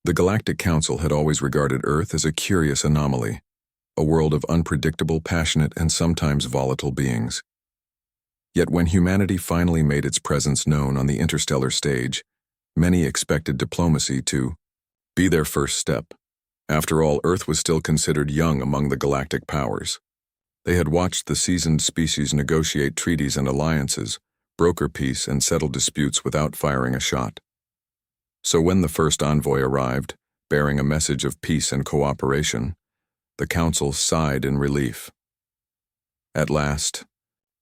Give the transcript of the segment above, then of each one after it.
The Galactic Council had always regarded Earth as a curious anomaly, a world of unpredictable, passionate, and sometimes volatile beings. Yet when humanity finally made its presence known on the interstellar stage, many expected diplomacy to be their first step. After all, Earth was still considered young among the galactic powers. They had watched the seasoned species negotiate treaties and alliances, broker peace, and settle disputes without firing a shot. So when the first envoy arrived, bearing a message of peace and cooperation, the Council sighed in relief. At last,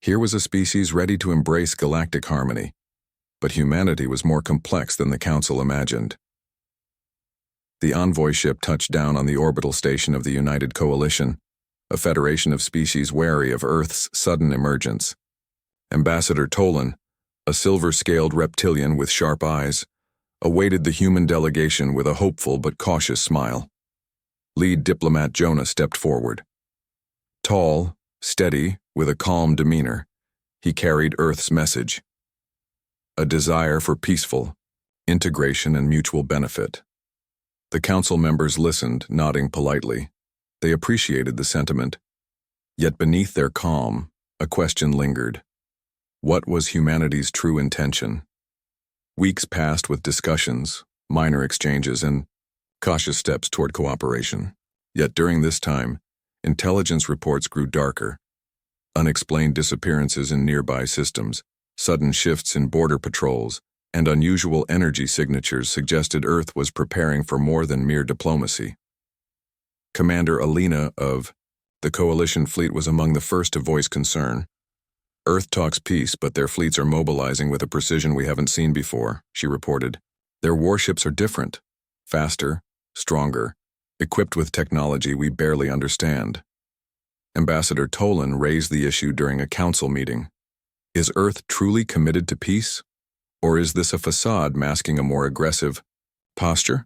here was a species ready to embrace galactic harmony, but humanity was more complex than the Council imagined. The envoy ship touched down on the orbital station of the United Coalition, a federation of species wary of Earth's sudden emergence. Ambassador Tolan, a silver-scaled reptilian with sharp eyes, awaited the human delegation with a hopeful but cautious smile. Lead diplomat Jonah stepped forward. Tall, steady, with a calm demeanor, he carried Earth's message: a desire for peaceful integration and mutual benefit. The council members listened, nodding politely. They appreciated the sentiment. Yet beneath their calm, a question lingered. What was humanity's true intention? Weeks passed with discussions, minor exchanges, and cautious steps toward cooperation. Yet during this time, intelligence reports grew darker. Unexplained disappearances in nearby systems, sudden shifts in border patrols, and unusual energy signatures suggested Earth was preparing for more than mere diplomacy. Commander Alina of the Coalition fleet was among the first to voice concern. Earth talks peace, but their fleets are mobilizing with a precision we haven't seen before, she reported. Their warships are different, faster, stronger, equipped with technology we barely understand. Ambassador Tolan raised the issue during a council meeting. Is Earth truly committed to peace? Or is this a facade masking a more aggressive posture?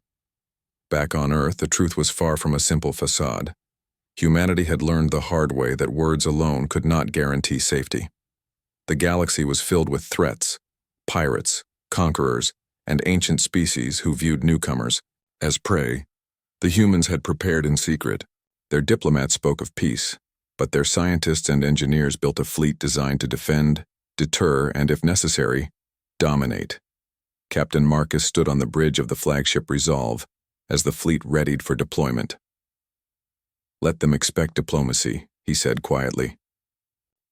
Back on Earth, the truth was far from a simple facade. Humanity had learned the hard way that words alone could not guarantee safety. The galaxy was filled with threats, pirates, conquerors, and ancient species who viewed newcomers as prey. The humans had prepared in secret. Their diplomats spoke of peace, but their scientists and engineers built a fleet designed to defend, deter, and, if necessary, dominate. Captain Marcus stood on the bridge of the flagship Resolve as the fleet readied for deployment. Let them expect diplomacy, he said quietly.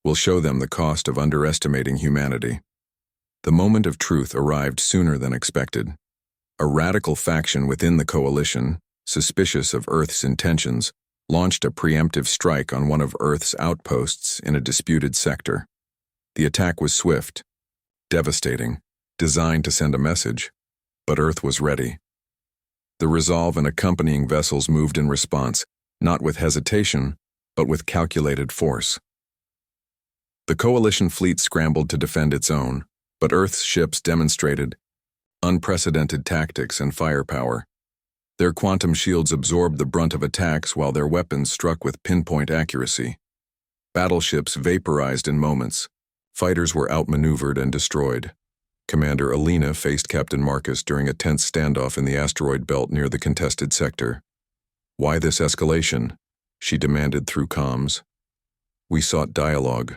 We'll show them the cost of underestimating humanity. The moment of truth arrived sooner than expected. A radical faction within the coalition, suspicious of Earth's intentions, launched a preemptive strike on one of Earth's outposts in a disputed sector. The attack was swift, devastating, designed to send a message, but Earth was ready. The Resolve and accompanying vessels moved in response, not with hesitation, but with calculated force. The coalition fleet scrambled to defend its own, but Earth's ships demonstrated unprecedented tactics and firepower. Their quantum shields absorbed the brunt of attacks while their weapons struck with pinpoint accuracy. Battleships vaporized in moments. Fighters were outmaneuvered and destroyed. Commander Alina faced Captain Marcus during a tense standoff in the asteroid belt near the contested sector. Why this escalation? She demanded through comms. We sought dialogue,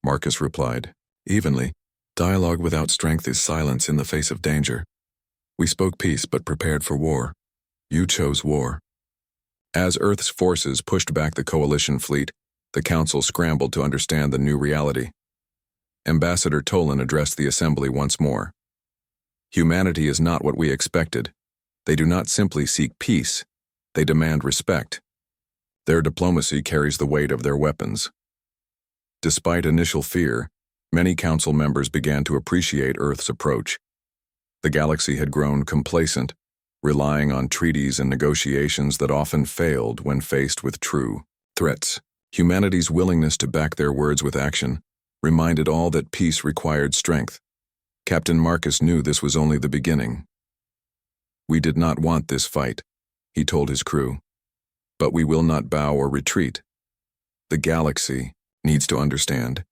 Marcus replied, evenly. Dialogue without strength is silence in the face of danger. We spoke peace but prepared for war. You chose war. As Earth's forces pushed back the coalition fleet, the Council scrambled to understand the new reality. Ambassador Tolan addressed the assembly once more. Humanity is not what we expected. They do not simply seek peace. They demand respect. Their diplomacy carries the weight of their weapons. Despite initial fear, many council members began to appreciate Earth's approach. The galaxy had grown complacent, relying on treaties and negotiations that often failed when faced with true threats. Humanity's willingness to back their words with action reminded all that peace required strength. Captain Marcus knew this was only the beginning. We did not want this fight, he told his crew, but we will not bow or retreat. The galaxy needs to understand.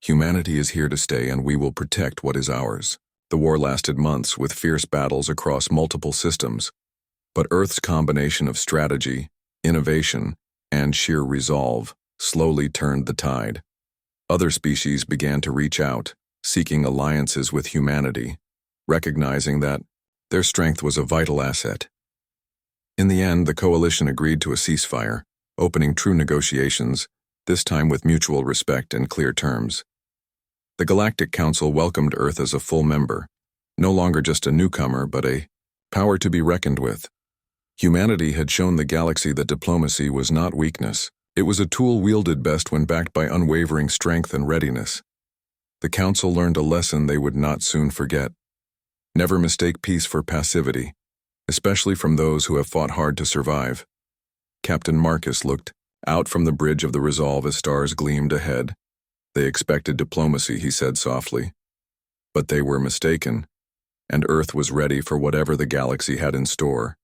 Humanity is here to stay, and we will protect what is ours. The war lasted months with fierce battles across multiple systems. But Earth's combination of strategy, innovation, and sheer resolve slowly turned the tide. Other species began to reach out, seeking alliances with humanity, recognizing that their strength was a vital asset. In the end, the coalition agreed to a ceasefire, opening true negotiations, this time with mutual respect and clear terms. The Galactic Council welcomed Earth as a full member, no longer just a newcomer, but a power to be reckoned with. Humanity had shown the galaxy that diplomacy was not weakness. It was a tool wielded best when backed by unwavering strength and readiness. The Council learned a lesson they would not soon forget. Never mistake peace for passivity, especially from those who have fought hard to survive. Captain Marcus looked out from the bridge of the Resolve as stars gleamed ahead. They expected diplomacy, he said softly. But they were mistaken, and Earth was ready for whatever the galaxy had in store.